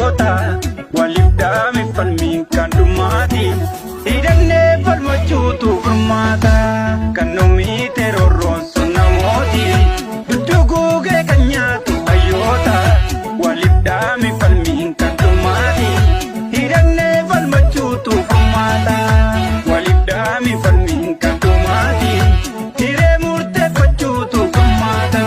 hayyoota waliif dhaame falmiin kan dhumaati hidhannee falmachuutu furmaata kan numiite roorroon sun namooti duddu guugee kan nyaatu hayyoota waliif dhaame falmiin kan dhumaati hidhannee falmachuutu furmaata waliif dhaame falmiin kan dhumaati hiree murteeffachuutu furmaata.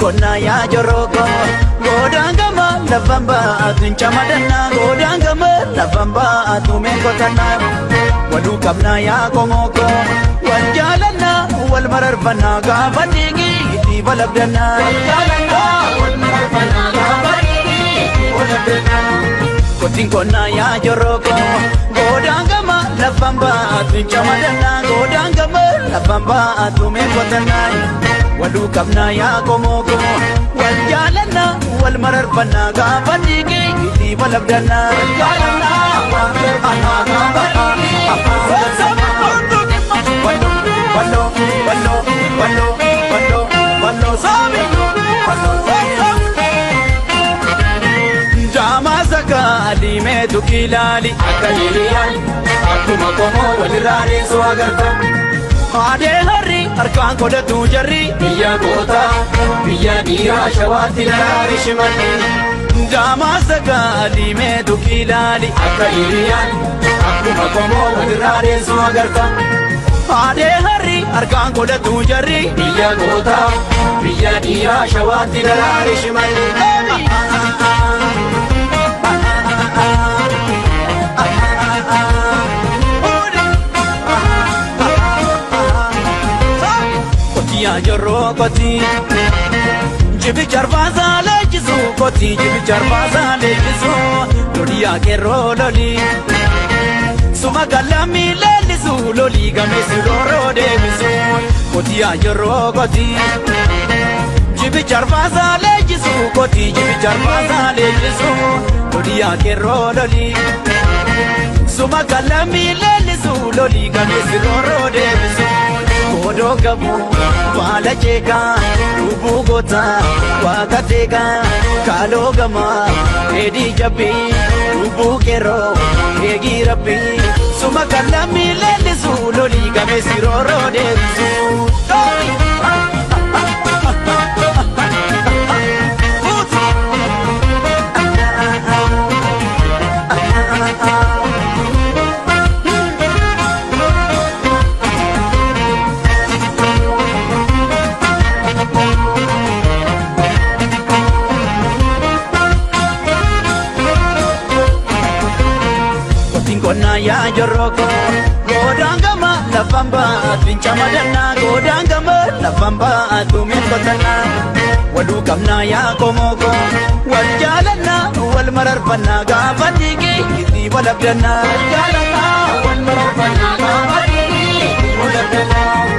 Kona ya joroko godang gama lavamba atun chamadana godang gama lavamba atume kotana wadu kabna ya komoko waljalana wal mararfana gabadigi di balabdana waljalana wal mararfana gabadigi walabdana kotin kona ya joroko godang gama lavamba atun chamadana godang gama lavamba atume kotana wadu kabna ya komoko wal jalana wal mararfana gabadigi di balabdana jalana wal mararfana gabadigi wallo wallo wallo wallo wallo wallo sabi wallo jama zakali me tukilali akaliyan akuma komo walirani swagarta Ade hari arkaan kodhatu jarri biyya goota biyya dhiiraa shawaatti lalaari shimalli jaamaa sagaalii meetu kilaali akka hiriyaan akkuma qomoo walirraa deessu agarta. Ade hari arkaan kodhatu jarri biyya goota biyya dhiiraa shawaatti lalaari shimalli. Ya jorro koti jibi charvaza lejisu koti jibi charvaza lejisu loliya kero loli suma galami lelisu loli gamesu loro debisu koti ya jorro koti jibi charvaza lejisu koti jibi charvaza lejisu loliya kero loli suma galami lelisu loli gamesu loro debisu godoo qabu baala jeeqaa lubbuu gootaa waaqa deeqaa kaaloo gamaa dheedhii jabbii lubbuu qeerroo eegii rabbii suma kan lammii leellisu lolii gameessi rooroo deebisu. Kona ya joroko godaan gama lafaan baatu fincaama dannaa godaan gama lafaan baatu milkootannaa waluu qabnaa yaa komoko wal jaalannaa wal mararfannaa gaafa dhiigii itti wal abdannaa wal jaalannaa wal mararfannaa gaafa dhiigii itti wal abdannaa.